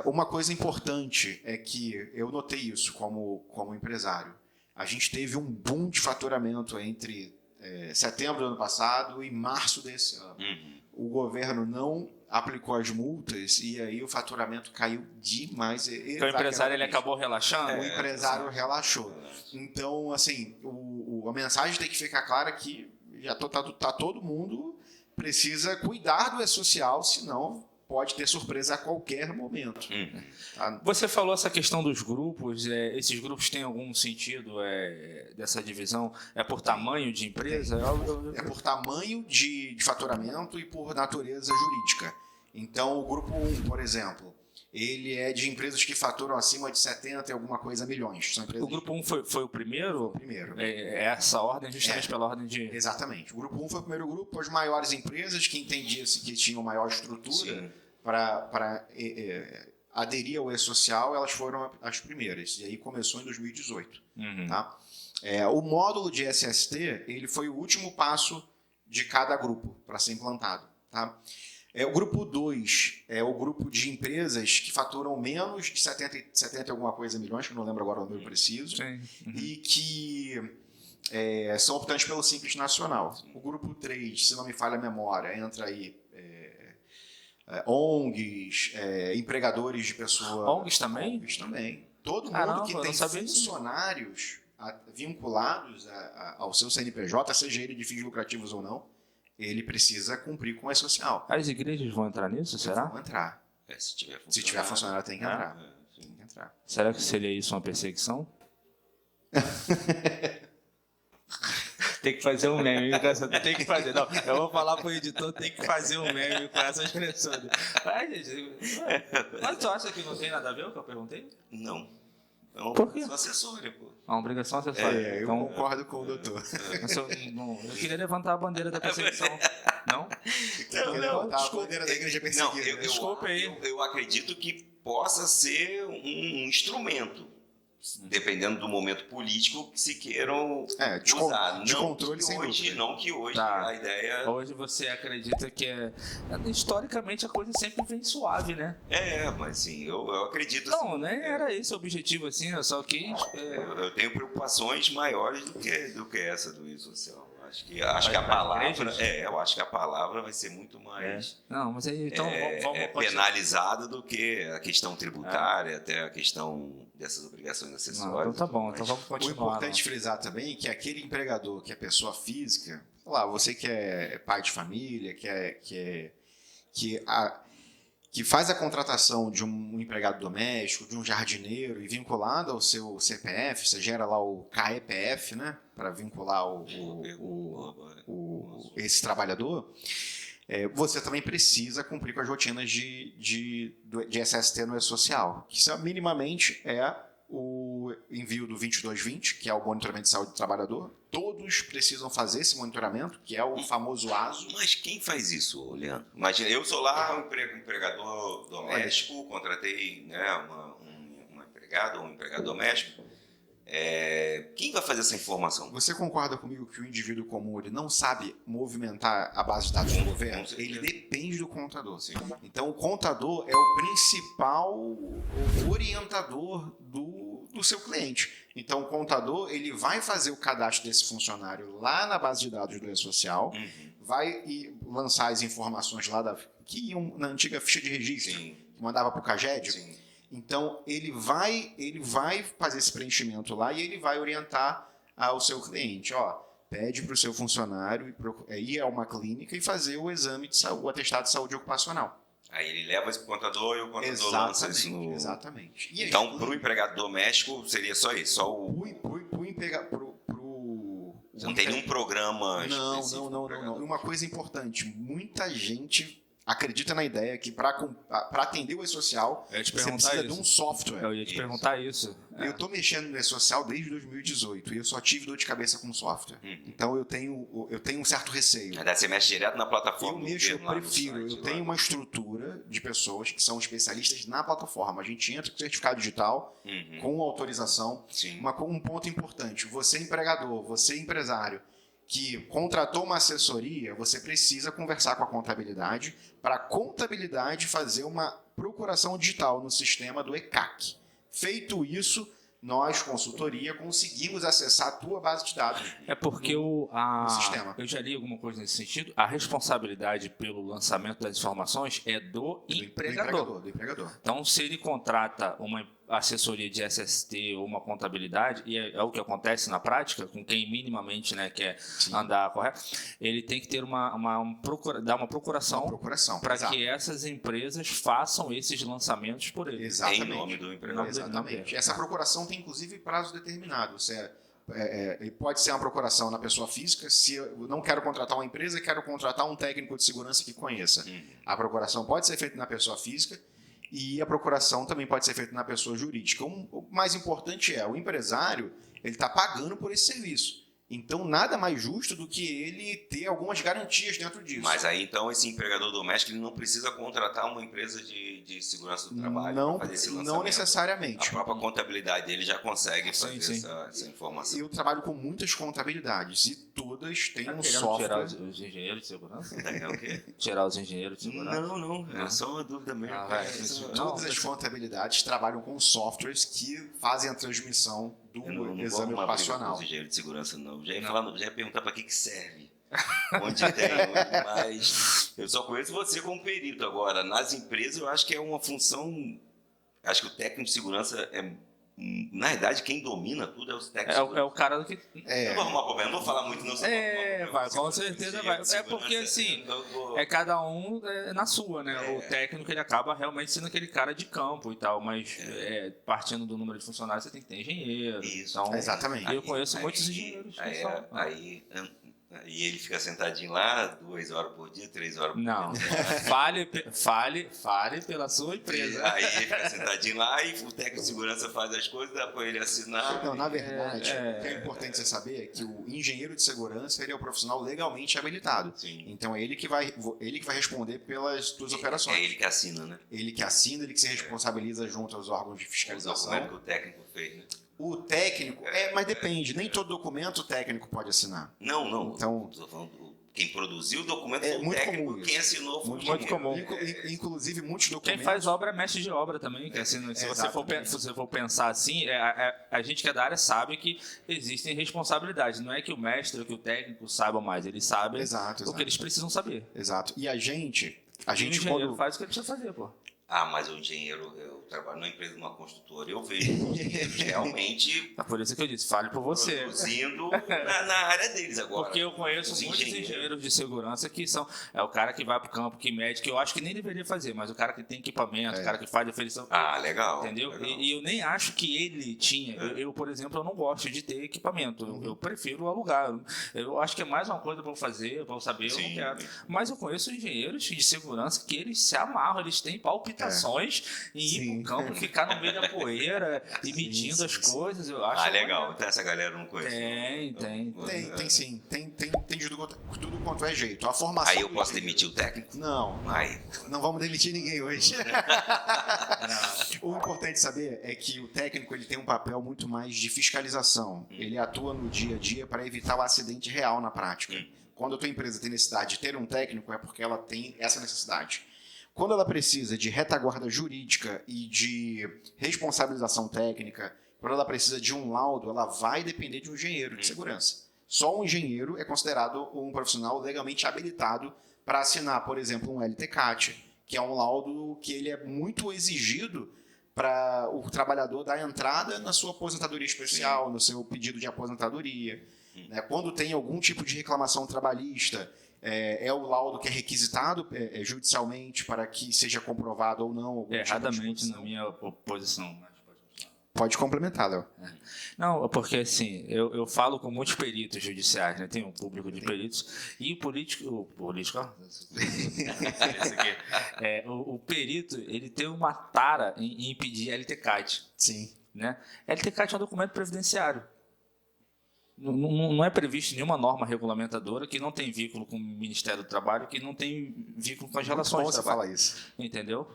Uma coisa importante é que eu notei isso como empresário. A gente teve um boom de faturamento entre setembro do ano passado e março desse ano. O governo não aplicou as multas e aí o faturamento caiu demais. Então o empresário ele acabou relaxando? O empresário relaxou. Então, assim, a mensagem tem que ficar clara que já tá todo mundo precisa cuidar do E-Social, senão pode ter surpresa a qualquer momento. Tá? Você falou essa questão dos grupos. Esses grupos têm algum sentido dessa divisão? É por tamanho de empresa? É por tamanho de faturamento e por natureza jurídica. Então, o grupo 1, por exemplo, ele é de empresas que faturam acima de 70 e alguma coisa milhões. São empresas o grupo 1 foi o primeiro? O primeiro. Essa ordem, justamente pela ordem de... Exatamente. O grupo 1 foi o primeiro grupo, as maiores empresas que entendiam-se que tinham maior estrutura para aderir ao E-Social, elas foram as primeiras. E aí começou em 2018. Tá? O módulo de SST ele foi o último passo de cada grupo para ser implantado. Tá? O grupo 2 é o grupo de empresas que faturam menos de 70 e alguma coisa milhões, que eu não lembro agora o número preciso, e que são optantes pelo Simples Nacional. O grupo 3, se não me falha a memória, entra aí ONGs, empregadores de pessoas... ONGs também? ONGs também. Todo mundo que tem funcionários vinculados ao seu CNPJ, seja ele de fins lucrativos ou não, ele precisa cumprir com a E-Social. As igrejas vão entrar nisso, será? Vão entrar. Se tiver funcionário, tem que entrar. Tem que entrar. Será que seria isso uma perseguição? Tem que fazer um meme com essa... Tem que fazer. Não, eu vou falar pro editor, tem que fazer um meme com essa expressão. Mas tu acha que não tem nada a ver o que eu perguntei? Não. É uma obrigação acessória, pô. Uma obrigação acessória. Eu concordo com o doutor. Eu queria levantar a bandeira da perseguição. Não? Levantar a bandeira da igreja perseguida. Não, desculpa aí. Eu acredito que possa ser um instrumento, dependendo do momento político que se queiram usar. De controle sem dúvida. Não que hoje Tá. a ideia... Hoje você acredita que historicamente a coisa sempre vem suave, né? Mas sim, eu acredito não, assim. Nem era esse o objetivo, assim, eu só quis... Eu tenho preocupações maiores do que essa do E-Social. Acho que a palavra... eu acho que a palavra vai ser muito mais... Não, mas aí, então vamos penalizada do que a questão tributária, até a questão dessas obrigações acessórias. Então tá bom, então vamos continuar. O importante frisar também é que aquele empregador que é pessoa física, você que é pai de família, que faz a contratação de um empregado doméstico, de um jardineiro e vinculado ao seu CPF, você gera lá o CAEPF, né, para vincular esse trabalhador, você também precisa cumprir com as rotinas de SST no E-Social, que minimamente é o envio do 2220, que é o monitoramento de saúde do trabalhador. Todos precisam fazer esse monitoramento, que é o famoso ASO. Mas quem faz isso, Leandro? Imagina, eu sou lá um empregador doméstico, contratei uma empregada ou um empregado doméstico. Quem vai fazer essa informação? Você concorda comigo que o indivíduo comum ele não sabe movimentar a base de dados do governo? Ele depende do contador. Sim. Então, o contador é o principal orientador do seu cliente. Então, o contador ele vai fazer o cadastro desse funcionário lá na base de dados do E-Social, vai lançar as informações lá que iam na antiga ficha de registro, que mandava para o CAGED. Sim. Então, ele vai fazer esse preenchimento lá e ele vai orientar ao seu cliente. Pede para o seu funcionário ir a uma clínica e fazer o exame de saúde, o atestado de saúde ocupacional. Aí ele leva isso para o contador e o contador lança isso no... Exatamente. E então, para o empregado doméstico, seria só isso? Só o... Não tem nenhum programa específico? Não. Uma coisa importante, muita gente acredita na ideia que para atender o E-Social, você precisa de um software. Eu ia te perguntar isso. Eu estou mexendo no E-Social desde 2018 e eu só tive dor de cabeça com software. Então eu tenho um certo receio. Você mexe direto na plataforma? Eu prefiro. Eu tenho uma estrutura de pessoas que são especialistas na plataforma. A gente entra com certificado digital, com autorização. Um ponto importante, você empregador, você empresário, que contratou uma assessoria, você precisa conversar com a contabilidade para a contabilidade fazer uma procuração digital no sistema do ECAC. Feito isso, nós, consultoria, conseguimos acessar a tua base de dados. É porque sistema. Eu já li alguma coisa nesse sentido. A responsabilidade pelo lançamento das informações é do empregador. Do empregador. Então, se ele contrata uma assessoria de SST ou uma contabilidade, e é o que acontece na prática, com quem minimamente, né, quer andar correto, ele tem que ter dar uma procuração para que essas empresas façam esses lançamentos por ele. Exatamente. Em nome do empregador. Exatamente. Essa procuração tem, inclusive, prazo determinado. Pode ser uma procuração na pessoa física, se eu não quero contratar uma empresa, quero contratar um técnico de segurança que conheça. A procuração pode ser feita na pessoa física, e a procuração também pode ser feita na pessoa jurídica. O mais importante o empresário, ele está pagando por esse serviço. Então, nada mais justo do que ele ter algumas garantias dentro disso. Mas aí, então, esse empregador doméstico ele não precisa contratar uma empresa de segurança do trabalho para fazer esse lançamento. Não necessariamente. A própria contabilidade dele já consegue fazer essa informação. Eu trabalho com muitas contabilidades e todas têm um software. Tirar os engenheiros de segurança? O quê? Tirar os engenheiros de segurança? Não. É só uma dúvida mesmo. Todas as contabilidades trabalham com softwares que fazem a transmissão do exame ocupacional. Os engenheiros de segurança, não. Já ia perguntar para que serve. Onde tem, mas eu só conheço você como perito. Agora, nas empresas, eu acho que é uma função. Acho que o técnico de segurança na verdade, quem domina tudo é os técnicos. É o cara que. Não vou arrumar problema, não vou falar muito, não. Vai, com certeza vai. É porque, assim, é cada um na sua, né? O técnico, ele acaba realmente sendo aquele cara de campo e tal, mas partindo do número de funcionários, você tem que ter engenheiro. Isso. Então, exatamente. Eu conheço muitos engenheiros. E ele fica sentadinho lá 2 horas por dia, 3 horas por dia. Não. Fale pela sua empresa. Aí ele fica sentadinho lá e o técnico de segurança faz as coisas, dá para ele assinar. Não, na verdade, o que é importante você saber é que o engenheiro de segurança ele é o profissional legalmente habilitado. Sim. Então é ele que vai responder pelas suas operações. É ele que assina, né? Ele que assina, ele que se responsabiliza junto aos órgãos de fiscalização. O documento que o técnico fez, né? O técnico, mas depende, nem todo documento o técnico pode assinar. Não. Então, estou falando quem produziu o documento é foi o muito técnico, comum quem assinou foi muito comum. Inclusive, muitos documentos... Quem faz obra é mestre de obra também. Que assina, se você for pensar assim, a gente que é da área sabe que existem responsabilidades. Não é que o mestre ou que o técnico saibam mais, eles sabem o que eles precisam saber. Exato. E a gente o engenheiro faz o que ele precisa fazer, pô. Mas o engenheiro, eu trabalho numa empresa, numa construtora, eu vejo engenheiros realmente... É por isso que eu disse, fale por você. Produzindo na área deles agora. Porque eu conheço muitos engenheiros de segurança que são... É o cara que vai pro campo, que mede, que eu acho que nem deveria fazer, mas o cara que tem equipamento, o cara que faz definição... Legal. Entendeu? Legal. E eu nem acho que ele tinha... Eu, por exemplo, eu não gosto de ter equipamento. Eu prefiro alugar. Eu acho que é mais uma coisa para eu fazer, para eu saber, eu não quero. Mas eu conheço engenheiros de segurança que eles se amarram, eles têm palpitações em ir pro campo, ficar no meio da poeira e medindo as coisas. Eu acho legal. Então essa galera não conhece. Tem sim. Tem de tudo quanto é jeito. A formação... Aí eu posso demitir o técnico? Não. Não vamos demitir ninguém hoje. O importante saber é que o técnico ele tem um papel muito mais de fiscalização. Ele atua no dia a dia para evitar o acidente real na prática. Quando a tua empresa tem necessidade de ter um técnico, é porque ela tem essa necessidade. Quando ela precisa de retaguarda jurídica e de responsabilização técnica, quando ela precisa de um laudo, ela vai depender de um engenheiro de segurança. Só um engenheiro é considerado um profissional legalmente habilitado para assinar, por exemplo, um LTCAT, que é um laudo que ele é muito exigido para o trabalhador dar entrada na sua aposentadoria especial, no seu pedido de aposentadoria. Quando tem algum tipo de reclamação trabalhista, é o laudo que é requisitado judicialmente para que seja comprovado ou não. Erradamente, na minha oposição. Pode complementar, Léo. Não, porque assim, eu falo com muitos peritos judiciais, né? Tem um público de peritos, e o perito, ele tem uma tara em pedir LTCAT. Sim. Né? LTCAT é um documento previdenciário. Não é previsto nenhuma norma regulamentadora que não tem vínculo com o Ministério do Trabalho, que não tem vínculo com as relações de trabalho. Falar isso. Entendeu?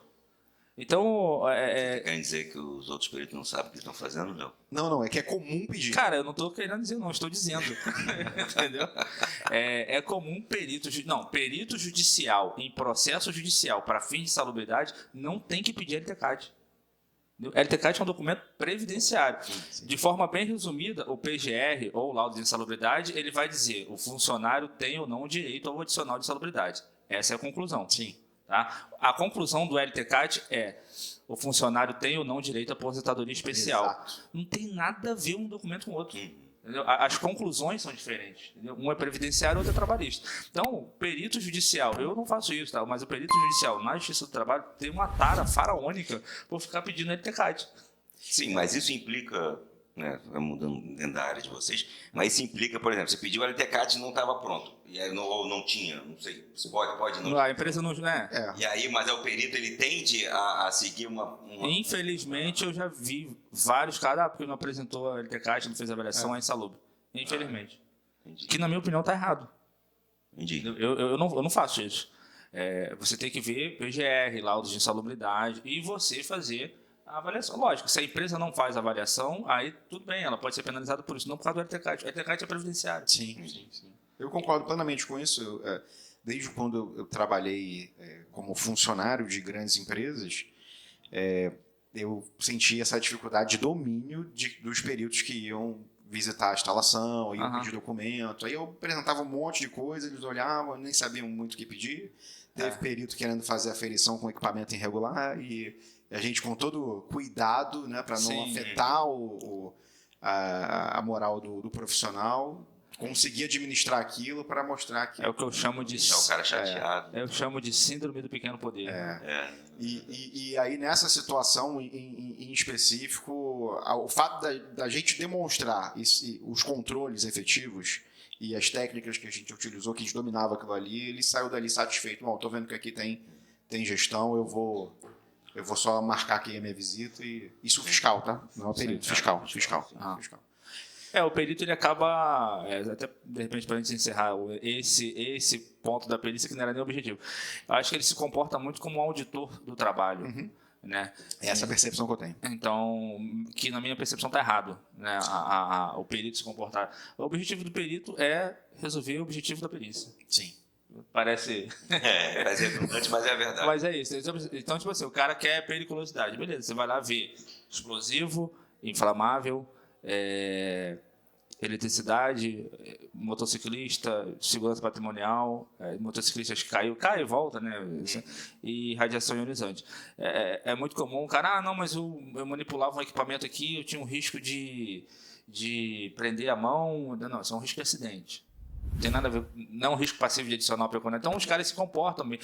Então, Quer dizer que os outros peritos não sabem o que estão fazendo, não? Não, é que é comum pedir. cara, eu não estou querendo dizer, não, estou dizendo. Entendeu? É comum perito judicial em processo judicial para fins de salubridade não tem que pedir LTCAT. LTCAT é um documento previdenciário. De forma bem resumida, o PGR, ou laudo de insalubridade, ele vai dizer o funcionário tem ou não o direito ao adicional de salubridade. Essa é a conclusão. Sim. Tá? A conclusão do LTCAT é o funcionário tem ou não direito à aposentadoria especial. Exato. Não tem nada a ver um documento com o outro. Entendeu? As conclusões são diferentes. Entendeu? Um é previdenciário, outro é trabalhista. Então, perito judicial, eu não faço isso, tá? Mas o perito judicial na Justiça do Trabalho tem uma tara faraônica por ficar pedindo LTCAT. Sim, mas isso implica, né, mudando dentro da área de vocês, mas isso implica, por exemplo, você pediu o LTCAT e não estava pronto, e aí ou não tinha, não sei, pode não. A empresa não... né? E aí, mas o perito, ele tende a seguir uma... Infelizmente, eu já vi vários caras, porque não apresentou a LTCAT, não fez a avaliação, é insalubre. Infelizmente. Entendi. Que, na minha opinião, está errado. Entendi. Eu não faço isso. Você tem que ver PGR, laudos de insalubridade, e você fazer a avaliação. Lógico, se a empresa não faz a avaliação, aí tudo bem, ela pode ser penalizada por isso, não por causa do LTCAT. O LTCAT é previdenciário. Sim. Eu concordo plenamente com isso. Desde quando eu trabalhei como funcionário de grandes empresas, eu senti essa dificuldade de domínio dos peritos que iam visitar a instalação, iam pedir documento. Aí eu apresentava um monte de coisa, eles olhavam, nem sabiam muito o que pedir. Teve perito querendo fazer aferição com equipamento irregular e a gente, com todo cuidado, né, para não afetar a moral do profissional, conseguir administrar aquilo para mostrar que... É o que eu chamo de... Deixar o cara chateado. Eu chamo de síndrome do pequeno poder. E aí, nessa situação em específico, o fato da gente demonstrar os controles efetivos e as técnicas que a gente utilizou, que a gente dominava aquilo ali, ele saiu dali satisfeito. Bom, estou vendo que aqui tem gestão, eu vou só marcar aqui a minha visita. Isso fiscal, tá? Não é o perito, fiscal. O perito, ele acaba, até de repente para a gente encerrar esse ponto da perícia, que não era nem o objetivo. Eu acho que ele se comporta muito como um auditor do trabalho. Né? É essa a percepção que eu tenho. Então, que na minha percepção está errado, né? O perito se comportar. O objetivo do perito é resolver o objetivo da perícia. Sim. Parece... Parece redundante, mas é verdade. Mas é isso. Então, tipo assim, o cara quer periculosidade. Beleza, você vai lá ver explosivo, inflamável, eletricidade, motociclista, segurança patrimonial, motociclistas cai e volta, né? E radiação ionizante. É muito comum o cara, não, mas eu manipulava um equipamento aqui, eu tinha um risco de prender a mão. Não, isso é um risco de acidente. Não tem nada a ver, não é um risco passivo de adicional pecuniário. Então, os caras se comportam meio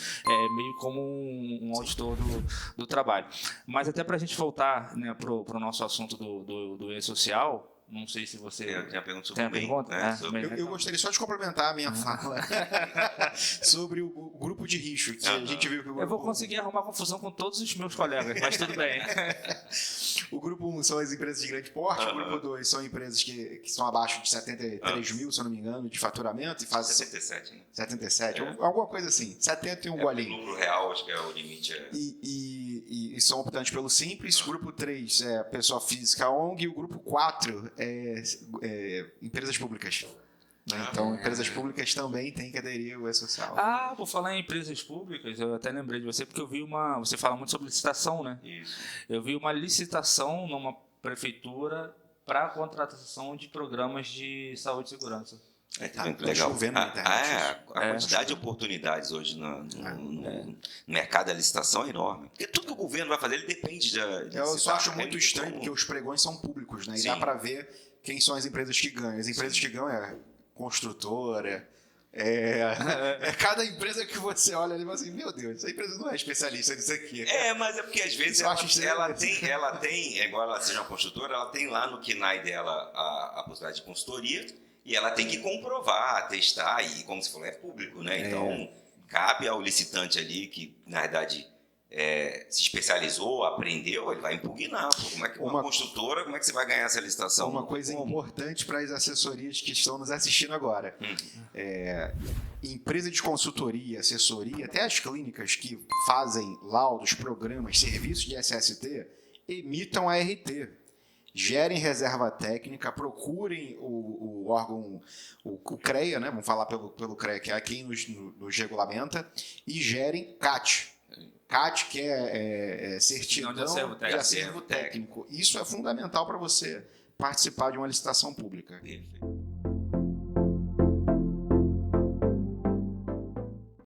como um auditor do trabalho. Mas até para a gente voltar, né, para o nosso assunto do E-Social, não sei se você... Tem uma pergunta sobre tem a pergunta? né? Eu gostaria só de complementar a minha fala sobre o grupo de risco. Que a gente viu que eu vou conseguir arrumar confusão com todos os meus colegas, mas tudo bem. O grupo 1 são as empresas de grande porte, o grupo 2 são empresas que estão abaixo de 73 mil, se eu não me engano, de faturamento. E fazem 77, né? 77, alguma coisa assim. 70 e um golinho. O lucro real, acho que é o limite. E são optantes pelo Simples. O grupo 3 é pessoa física ONG. E o grupo 4 é empresas públicas. Né? Então, empresas públicas também têm que aderir ao E-Social. Por falar em empresas públicas, eu até lembrei de você, porque eu vi você fala muito sobre licitação, né? Isso. Eu vi uma licitação numa prefeitura para a contratação de programas de saúde e segurança. Tá muito legal. A quantidade de oportunidades hoje no mercado da licitação é enorme. Porque tudo que o governo vai fazer, ele depende de eu só acho muito estranho, porque os pregões são públicos, né? E dá para ver quem são as empresas que ganham. As empresas que ganham é construtora, cada empresa que você olha ali e fala assim, meu Deus, essa empresa não é especialista nisso aqui. Mas é porque às vezes ela tem, igual ela seja uma construtora, ela tem lá no KINAI dela a possibilidade de consultoria e ela tem que comprovar, testar, e como você falou, é público, né? Então, cabe ao licitante ali, que na verdade se especializou, aprendeu, ele vai impugnar. Como é que uma construtora, como é que você vai ganhar essa licitação? Uma coisa importante para as assessorias que estão nos assistindo agora. Empresa de consultoria, assessoria, até as clínicas que fazem laudos, programas, serviços de SST, emitam a RT. Gerem reserva técnica, procurem o órgão, o CREA, né? Vamos falar pelo CREA, que é quem nos regulamenta, e gerem CAT. CAT, que é certidão de acervo técnico. Isso é fundamental para você participar de uma licitação pública. Perfeito.